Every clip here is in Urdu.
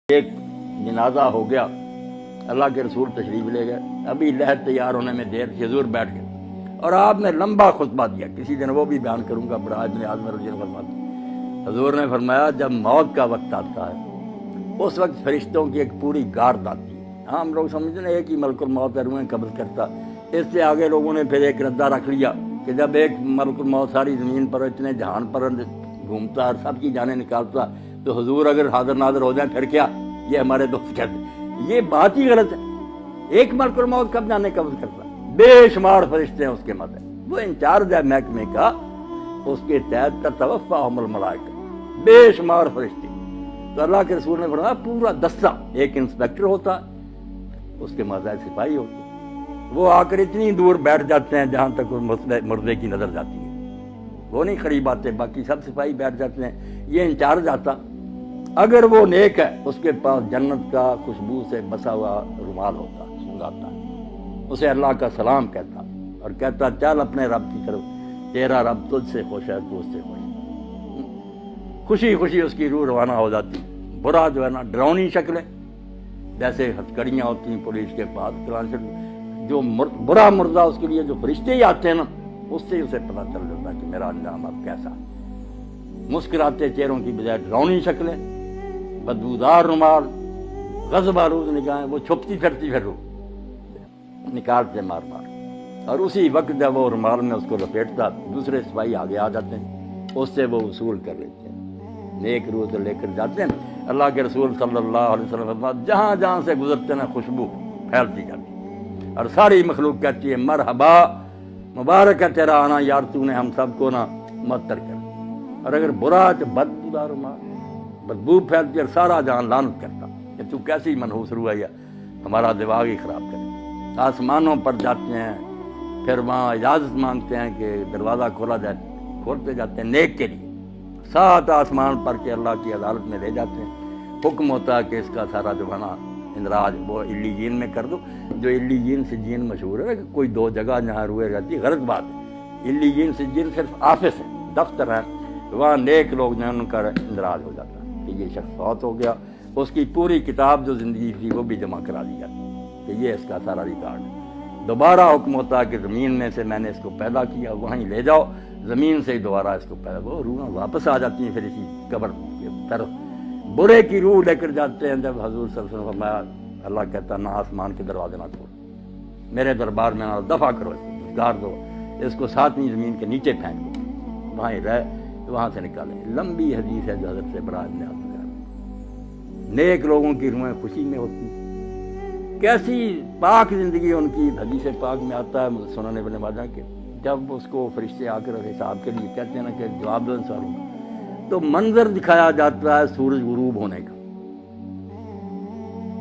ایک جنازہ ہو گیا، اللہ کے رسول تشریف لے گئے، ابھی لہر تیار ہونے میں دیر تھی، حضور بیٹھ گئے اور آپ نے لمبا خطبہ دیا، کسی دن وہ بھی بیان کروں گا، بڑا ابن اعظم رضی اللہ عنہ حضور نے فرمایا جب موت کا وقت آتا ہے اس وقت فرشتوں کی ایک پوری گارد آتی ہے۔ ہم لوگ سمجھتے ہیں ایک ہی ملک الموت ہے، روحیں قبض کرتا، اس سے آگے لوگوں نے پھر ایک ردہ رکھ لیا کہ جب ایک ملک الموت ساری زمین پر اتنے جہان پر گھومتا اور سب کی جانیں نکالتا تو حضور اگر حاضر ناظر ہو جائیں پھر کیا؟ یہ ہمارے دوست کہتے ہیں یہ بات ہی غلط ہے۔ ایک ملک الموت کب جانے قبض کرتا، بے شمار فرشتے ہیں اس کے مدد، وہ انچارج ہے محکمے کا، اس کے تحت تتوفاہم الملائکہ، بے شمار فرشتے۔ تو اللہ کے رسول نے فرمایا پورا دستہ، ایک انسپیکٹر ہوتا اس کے ماتحت سپاہی ہوتے، وہ آ کر اتنی دور بیٹھ جاتے ہیں جہاں تک مردے کی نظر جاتی ہے، وہ نہیں قریب آتے، باقی سب سپاہی بیٹھ جاتے ہیں۔ یہ انچارج آتا، اگر وہ نیک ہے اس کے پاس جنت کا خوشبو سے بسا ہوا رومال ہوتا، سنگاتا، اسے اللہ کا سلام کہتا اور کہتا چل اپنے رب کی طرف، تیرا رب تجھ سے خوش ہے، تو اس سے خوش ہے۔ خوشی خوشی اس کی روح روانہ ہو جاتی۔ برا جو ہے نا ڈراؤنی شکلیں، جیسے ہتھکڑیاں ہوتی ہیں پولیس کے پاس، جو برا مردہ اس کے لیے جو فرشتے ہی آتے ہیں نا، اس سے اسے پتہ چل جاتا کہ میرا انجام اب کیسا ہے۔ مسکراتے چہروں کی بجائے ڈراؤنی شکلیں، بدبودار رومال، غضب آلود نگاہیں، وہ چھپتی پھرتی پھر روح نکالتے مار مار، اور اسی وقت جب وہ رومال میں اس کو لپیٹتا دوسرے سپاہی آگے آ جاتے ہیں، اس سے وہ وصول کر لیتے ہیں، نیک روح سے لے کر جاتے ہیں۔ اللہ کے رسول صلی اللہ علیہ وسلم جہاں جہاں سے گزرتے ہیں خوشبو پھیلتی جاتی اور ساری مخلوق کہتی ہے مرحبا، مبارک ہے تیرا آنا یار، تو نے ہم سب کو نا معطر کر۔ اور اگر برا تو بدبودار رومال، بدبو پھیلتی اور سارا جہان لعنت کرتا کہ تو کیسی منحوس روح ہے، ہمارا دماغ ہی خراب کرے۔ آسمانوں پر جاتے ہیں، پھر وہاں اجازت مانگتے ہیں کہ دروازہ کھولا جائے، کھولتے جاتے ہیں نیک کے لیے، 7 آسمان پر کے اللہ کی عدالت میں لے جاتے ہیں۔ حکم ہوتا ہے کہ اس کا سارا جو ہے نا اندراج وہ علیین میں کر دو، جو علیین سجین مشہور ہے کہ کوئی 2 جگہ جہاں روئے رہتی، غلط بات ہے۔ علیین سجین صرف آفس ہے، دفتر ہے، وہاں نیک لوگ جو ہیں ان کا اندراج ہو جاتا ہے کہ یہ شخص فوت ہو گیا، اس کی پوری کتاب جو زندگی تھی وہ بھی جمع کرا دی جاتی کہ یہ اس کا سارا ریکارڈ ہے۔ دوبارہ حکم ہوتا ہے کہ زمین میں سے میں نے اس کو پیدا کیا، وہیں لے جاؤ، زمین سے ہی دوبارہ اس کو پیدا، وہ روحیں واپس آ جاتی ہیں پھر اسی قبر کی طرف۔ برے کی روح لے کر جاتے ہیں، جب حضور صلی اللہ علیہ وسلم فرمایا، اللہ کہتا نہ آسمان کے دروازے نہ کھولو، میرے دربار میں نہ، دفع کرو، اس کو گار دو، اس کو 7ویں زمین کے نیچے پھینک دو، وہاں ہی رہ، وہاں سے نکالیں۔ لمبی حدیث ہے جو حضرت سے برا ابن عازب کا۔ نیک لوگوں کی روحیں خوشی میں ہوتی، کیسی پاک زندگی ان کی۔ حدیث پاک میں آتا ہے سنن ابن ماجہ کے، جب اس کو فرشتے آ کر حساب کے لیے کہتے ہیں نا کہ جواب دو ان سوالوں کا، تو منظر دکھایا جاتا ہے سورج غروب ہونے کا۔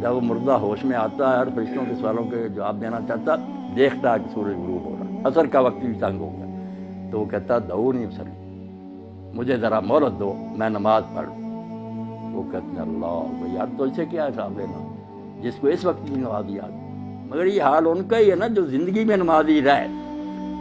جب وہ مردہ ہوش میں آتا ہے اور فرشتوں کے سوالوں کے جواب دینا چاہتا، دیکھتا ہے کہ سورج غروب ہو رہا ہے، عصر کا وقت بھی تنگ ہو گیا، تو وہ کہتا دعونی اصلی، مجھے ذرا مہلت دو، میں نماز پڑھ لوں۔ وہ کہتے ہیں اللہ یار تو اسے کیا حساب لینا جس کو اس وقت کی نماز یاد۔ مگر یہ حال ان کا ہی ہے نا جو زندگی میں نمازی رہے،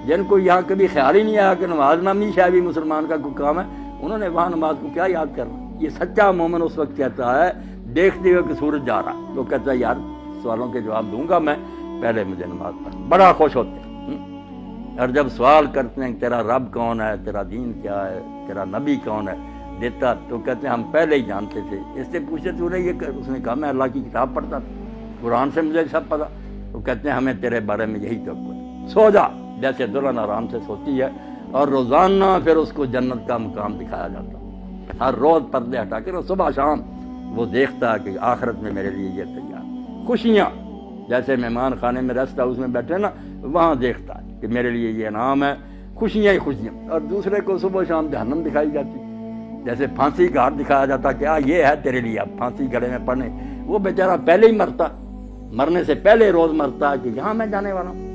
جن کو یہاں کبھی خیال ہی نہیں آیا کہ نماز نامی شاید بھی مسلمان کا کوئی کام ہے، انہوں نے وہاں نماز کو کیا یاد کرنا۔ یہ سچا مومن اس وقت کہتا ہے دیکھتے ہوئے کہ سورج جا رہا، تو کہتا ہے یار سوالوں کے جواب دوں گا میں، پہلے مجھے نماز پڑھ، بڑا خوش ہوتے ہیں۔ اور جب سوال کرتے ہیں تیرا رب کون ہے، تیرا دین کیا ہے، تیرا نبی کون ہے، دیتا تو کہتے ہیں ہم پہلے ہی جانتے تھے، اس سے پوچھتے تو نے یہ، اس نے کہا میں اللہ کی کتاب پڑھتا تھا، قرآن سے مجھے سب پتا۔ وہ کہتے ہیں ہمیں تیرے بارے میں یہی توقع، سو جا، جیسے دلہن آرام سے سوتی ہے، اور روزانہ پھر اس کو جنت کا مقام دکھایا جاتا، ہر روز پردے ہٹا کے صبح شام وہ دیکھتا ہے کہ آخرت میں میرے لیے یہ تیار خوشیاں، جیسے مہمان خانے میں ریسٹ ہاؤس میں بیٹھے نا، وہاں دیکھتا ہے کہ میرے لیے یہ انعام ہے، خوشیاں ہی خوشیاں۔ اور دوسرے کو صبح شام جہنم دکھائی جاتی، جیسے پھانسی کا ہاتھ دکھایا جاتا کہ یہ ہے تیرے لیے، اب پھانسی گلے میں پڑنے، وہ بیچارہ پہلے ہی مرتا، مرنے سے پہلے روز مرتا ہے کہ یہاں میں جانے والا ہوں۔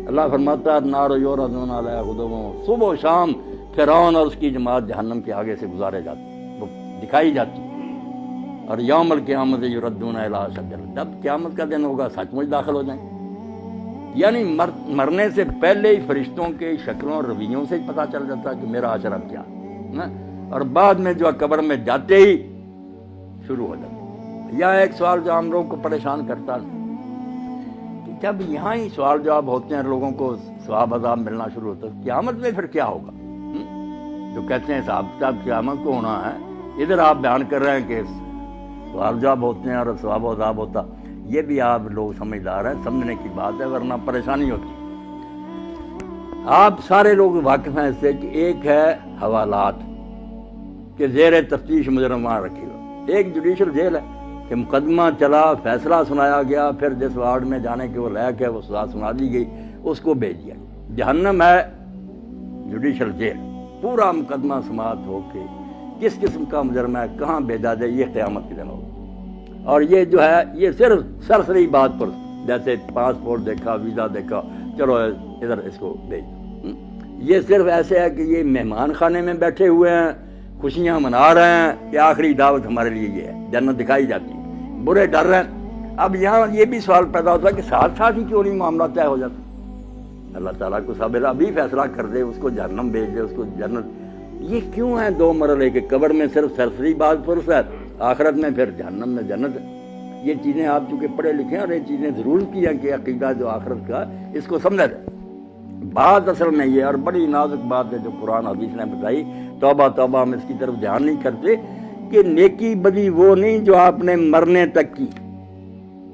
اللہ فرماتا ہے نار یعرضون علیہا غدوا، صبح و شام فرعون اور اس کی جماعت جہنم کے آگے سے گزارے جاتے، وہ دکھائی جاتی۔ اور یوم القیامت یردون الی اشد، جب قیامت کا دن ہوگا سچ مچ داخل ہو جائیں، یعنی مرنے سے پہلے ہی فرشتوں کے شکلوں اور رویوں سے پتہ چل جاتا کہ میرا حشر اب کیا ہے، اور بعد میں جو قبر میں جاتے ہی شروع ہو جاتا یا ایک سوال جو ہم لوگوں کو پریشان کرتا ہے کہ جب یہاں ہی سوال جواب ہوتے ہیں لوگوں کو ثواب عذاب ملنا شروع ہوتا ہے، قیامت میں پھر کیا ہوگا؟ جو کہتے ہیں صاحب صاحب قیامت کو ہونا ہے، ادھر آپ بیان کر رہے ہیں کہ سوال جواب ہوتے ہیں اور ثواب و عذاب ہوتا، یہ بھی آپ لوگ سمجھدار ہیں، سمجھنے کی بات ہے، ورنہ پریشانی ہوتی ہے۔ آپ سارے لوگ واقف ہیں اس سے کہ ایک ہے حوالات کہ زیر تفتیش مجرم وہاں رکھے گا، ایک جوڈیشل جیل ہے کہ مقدمہ چلا، فیصلہ سنایا گیا، پھر جس وارڈ میں جانے کے وہ لائق ہے وہ سزا سنا دی گئی، اس کو بھیج دیا۔ جہنم ہے جوڈیشل جیل، پورا مقدمہ سماعت ہو کے کس قسم کا مجرم ہے کہاں بھیجا جائے، یہ قیامت کے دن ہوگا۔ اور یہ جو ہے یہ صرف سرسری بات پر، جیسے پاسپورٹ دیکھا، ویزا دیکھا، چلو ادھر اس کو بھیج، یہ صرف ایسے ہے کہ یہ مہمان خانے میں بیٹھے ہوئے ہیں، خوشیاں منا رہے ہیں کہ آخری دعوت ہمارے لیے یہ ہے، جنت دکھائی جاتی ہے، برے ڈر رہے ہیں۔ اب یہاں یہ بھی سوال پیدا ہوتا ہے کہ ساتھ ساتھ ہی کیوں نہیں معاملہ طے ہو جاتا؟ اللہ تعالیٰ کو صابر ابھی فیصلہ کر دے، اس کو جہنم بھیج دے، اس کو جنت۔ یہ کیوں ہے دو مرحلے کے؟ قبر میں صرف سرسری بات پرس ہے، آخرت میں پھر جہنم میں جنت ہے۔ یہ چیزیں آپ چونکہ پڑھے لکھے ہیں اور یہ چیزیں ضرور کی ہیں کہ عقیدہ جو آخرت کا اس کو سمجھا جائے۔ بات اصل میں یہ اور بڑی نازک بات ہے جو قرآن حدیث نے بتائی، توبہ توبہ ہم اس کی طرف دھیان نہیں کرتے کہ نیکی بدی وہ نہیں جو آپ نے مرنے تک کی،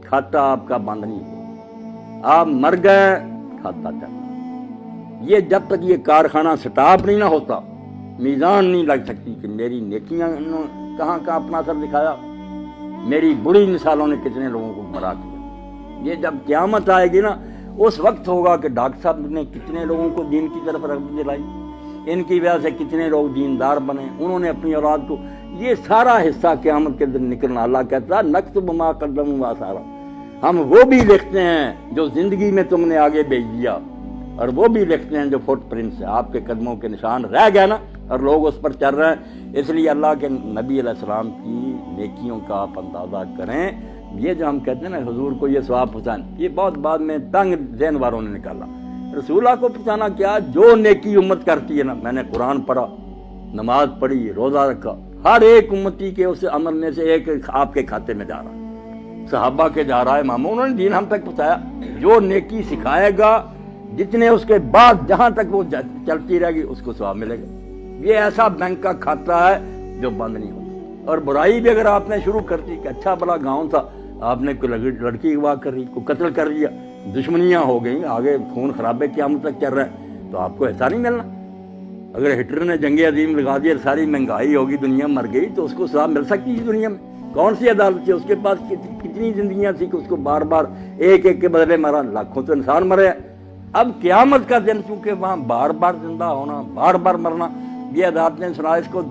کھاتا آپ کا بند نہیں ہوا، آپ مر گئے کھاتا چلتا۔ یہ جب تک یہ کارخانہ سٹاپ نہیں نہ ہوتا، میزان نہیں لگ سکتی کہ میری نیکیاں کہاں کہاں اپنا اثر دکھایا، میری بری مثالوں نے کتنے لوگوں کو گمراہ کیا۔ یہ جب قیامت آئے گی نا، اس وقت ہوگا کہ ڈاکٹر صاحب نے کتنے لوگوں کو دین کی طرف رغبت دلائی، ان کی وجہ سے کتنے لوگ دیندار بنے، انہوں نے اپنی اولاد کو، یہ سارا حصہ قیامت کے دن نکلنا۔ اللہ کہتا ہے نکتب ما قدموا وآثارا، ہم وہ بھی لکھتے ہیں جو زندگی میں تم نے آگے بھیج دیا، اور وہ بھی لکھتے ہیں جو فٹ پرنٹس ہیں، آپ کے قدموں کے نشان رہ گئے نا، اور لوگ اس پر چل رہے ہیں۔ اس لیے اللہ کے نبی علیہ السلام کی نیکیوں کا آپ اندازہ کریں۔ یہ جو ہم کہتے ہیں نا حضور کو یہ ثواب پہنچانا، یہ بہت بعد میں تنگ ذہن والوں نے نکالا۔ رسول اللہ کو پہنچانا کیا؟ جو نیکی امت کرتی ہے نا، میں نے قرآن پڑھا، نماز پڑھی، روزہ رکھا، ہر ایک امتی کے اس عمل میں سے ایک آپ کے کھاتے میں جا رہا ہے، صحابہ کے جا رہا ہے، اماموں، انہوں نے دین ہم تک پہنچایا۔ جو نیکی سکھائے گا، جتنے اس کے بعد جہاں تک وہ چلتی رہے گی اس کو ثواب ملے گا۔ یہ ایسا بینک کا کھاتا ہے جو بند نہیں ہوتا۔ اور برائی بھی اگر آپ نے شروع کر دی کہ اچھا بڑا گاؤں تھا، آپ نے کوئی لڑکی اغوا کر دی، کوئی قتل کر دیا، دشمنیاں ہو گئیں، آگے خون خرابے قیامت تک چل رہے ہیں، تو آپ کو حصہ نہیں ملنا۔ اگر ہٹلر نے جنگ عظیم لگا دی اور ساری مہنگائی ہوگی، دنیا مر گئی، تو اس کو ثواب مل سکتی تھی دنیا میں؟ کون سی عدالت تھی؟ اس کے پاس کتنی زندگیاں تھی کہ اس کو بار بار ایک ایک کے بدلے مارا، لاکھوں تو انسان مرے۔ اب قیامت کا دن چونکہ وہاں بار بار زندہ ہونا، بار بار مرنا، یہ عدالت نے سنا اس کو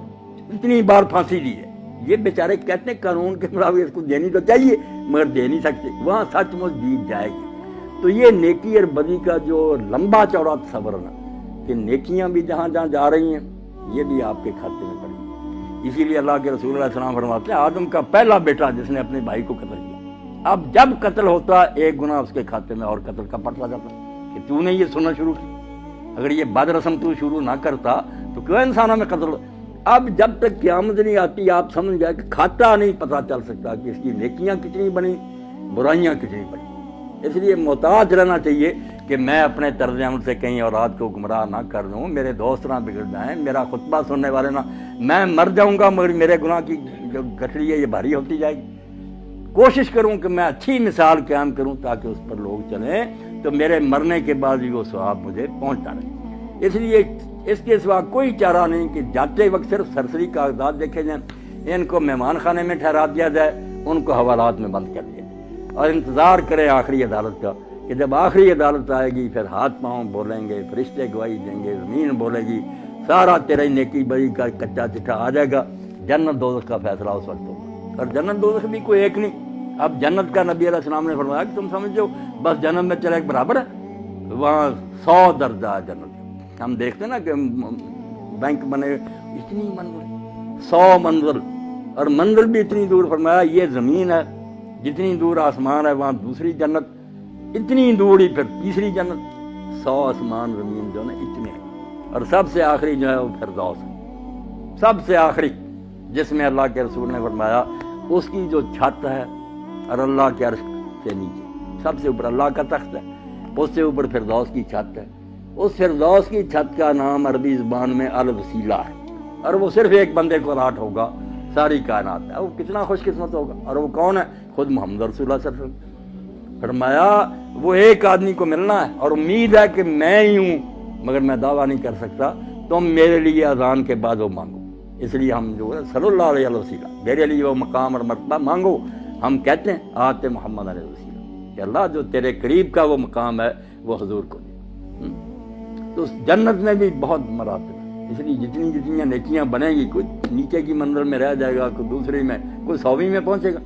اتنی بار پھانسی دی ہے۔ یہ بیچارے کہتے ہیں قانون کے مطابق اس کو دینی تو چاہیے مگر دے نہیں سکتے، وہاں سچ مچ جیت جائے گی۔ تو یہ نیکی اور بدی کا جو لمبا چوڑا تصور ہے کہ نیکیاں بھی جہاں جہاں جا رہی ہیں، یہ بھی آپ کے کھاتے میں پڑی۔ اسی لیے اللہ کے رسول علیہ السلام فرماتے ہیں آدم کا پہلا بیٹا جس نے اپنے بھائی کو قتل کیا، اب جب قتل ہوتا ایک گناہ اس کے کھاتے میں اور قتل کا پڑتا جاتا کہ تو نے یہ سننا شروع کی۔ اگر یہ بد رسم تو شروع نہ کرتا تو کیوں انسانوں میں قتل؟ اب جب تک قیامت نہیں آتی آپ سمجھ جائے کہ کھاتا نہیں پتہ چل سکتا کہ اس کی نیکیاں کتنی بنی، برائیاں کتنی بنی۔ اس لیے محتاط رہنا چاہیے کہ میں اپنے طرز عمل سے کہیں اولاد کو گمراہ نہ کر دوں، میرے دوست نہ بگڑ جائیں، میرا خطبہ سننے والے نہ، میں مر جاؤں گا مگر میرے گناہ کی جو گٹھڑی ہے یہ بھاری ہوتی جائے گی۔ کوشش کروں کہ میں اچھی مثال قائم کروں تاکہ اس پر لوگ چلیں، تو میرے مرنے کے بعد بھی وہ ثواب مجھے پہنچتا رہے۔ اس لیے اس کے سوا کوئی چارہ نہیں کہ جاتے وقت صرف سرسری کاغذات دیکھے جائیں، ان کو مہمان خانے میں ٹھہرا دیا جائے، ان کو حوالات میں بند کر دیا جائے، اور انتظار کریں آخری عدالت کا کہ جب آخری عدالت آئے گی پھر ہاتھ پاؤں بولیں گے، فرشتے گواہی دیں گے، زمین بولے گی، سارا تیرے نیکی بری کا کچا چٹھا آ جائے گا، جنت دوزخ کا فیصلہ اس وقت ہوگا۔ اور جنت دوزخ بھی کوئی ایک نہیں، اب جنت کا نبی علیہ السلام نے فرمایا کہ تم سمجھو بس جنت میں چلے ایک برابر ہے، وہاں 100 درجہ ہے جنت۔ ہم دیکھتے ہیں نا کہ بینک بنے اتنی منزل، 100 منزل، اور منزل بھی اتنی دور، فرمایا یہ زمین ہے جتنی دور آسمان ہے وہاں دوسری جنت، اتنی دور ہی پھر تیسری جنت، 100 آسمان زمین جو ہے اتنے ہیں، اور سب سے آخری جو ہے وہ فردوس ہے، سب سے آخری، جس میں اللہ کے رسول نے فرمایا اس کی جو چھت ہے اور اللہ کے عرش سے نیچے سب سے اوپر اللہ کا تخت ہے، اس سے اوپر فردوس کی چھت ہے. اس فردوس کی چھت کا نام عربی زبان میں الوسیلہ ہے، اور وہ صرف ایک بندے کو الاٹ ہوگا ساری کائنات ہے. وہ کتنا خوش قسمت ہوگا، اور وہ کون ہے؟ خود محمد رسول اللہ صلی اللہ علیہ وسلم. فرمایا وہ ایک آدمی کو ملنا ہے، اور امید ہے کہ میں ہی ہوں، مگر میں دعویٰ نہیں کر سکتا. تم میرے لیے اذان کے بعد وہ مانگو. اس لیے ہم جو ہے صلی اللہ علیہ وسلم میرے لیے وہ مقام اور مرتبہ مانگو. ہم کہتے ہیں آتے محمد علیہ وسلم کہ اللہ جو تیرے قریب کا وہ مقام ہے وہ حضور کو دے. تو اس جنت میں بھی بہت مراتب ہے، اس لیے جتنی جتنی نیکیاں بنیں گی، کوئی نیچے کی منزل میں رہ جائے گا، کوئی دوسری میں، کوئی 100ویں میں پہنچے گا.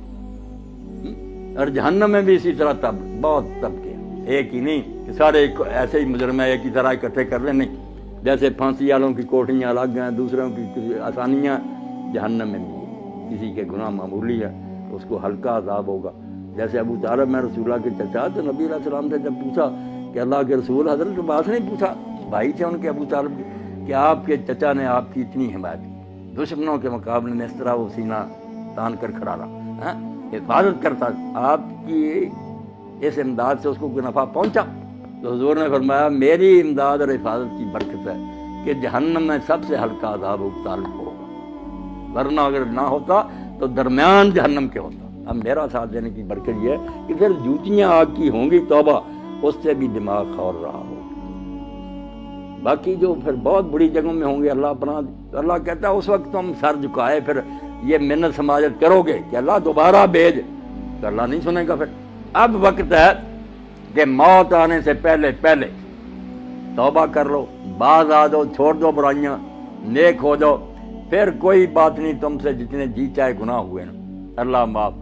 اور جہنم میں بھی اسی طرح بہت طبقے ہیں، ایک ہی نہیں کہ سارے ایسے ہی مجرم ایک ہی طرح اکٹھے کر لیں. نہیں، جیسے پھانسی والوں کی کوٹھیاں الگ ہیں، دوسروں کی آسانیاں، جہنم میں بھی ہے. کسی کے گناہ معمولی ہے اس کو ہلکا عذاب ہوگا. جیسے ابو طالب میں رسول اللہ کے چچا، تو نبی علیہ السلام سے جب پوچھا کہ اللہ کے رسول، حضرت عباس نے پوچھا، بھائی تھے ان کے ابو طالب کے، کہ آپ کے چچا نے آپ کی اتنی حمایت کی، دشمنوں کے مقابلے میں اس طرح وہ سینہ تان کر کھڑا رہا، حفاظت کرتا، آپ کی اس امداد سے اس کو کوئی نفع پہنچا؟ تو حضور نے فرمایا میری امداد اور حفاظت کی برکت ہے کہ جہنم میں سب سے ہلکا عذاب ابو طالب کو ہوگا، ورنہ اگر نہ ہوتا تو درمیان جہنم کے ہوتا. اب میرا ساتھ دینے کی برکت یہ ہے کہ پھر جوتیاں آگ کی ہوں گی، توبہ، اس سے بھی دماغ کھول رہا ہو. باقی جو پھر بہت بڑی جگہوں میں ہوں گے، اللہ پناہ. اللہ کہتا ہے اس وقت تم سر جھکائے پھر یہ منت سماجت کرو گے کہ اللہ دوبارہ بھیج، تو اللہ نہیں سنے گا. پھر اب وقت ہے کہ موت آنے سے پہلے پہلے توبہ کر لو، باز آ جاؤ، چھوڑ دو برائیاں، نیک ہو جاؤ. پھر کوئی بات نہیں، تم سے جتنے جی چاہے گناہ ہوئے نا اللہ معاف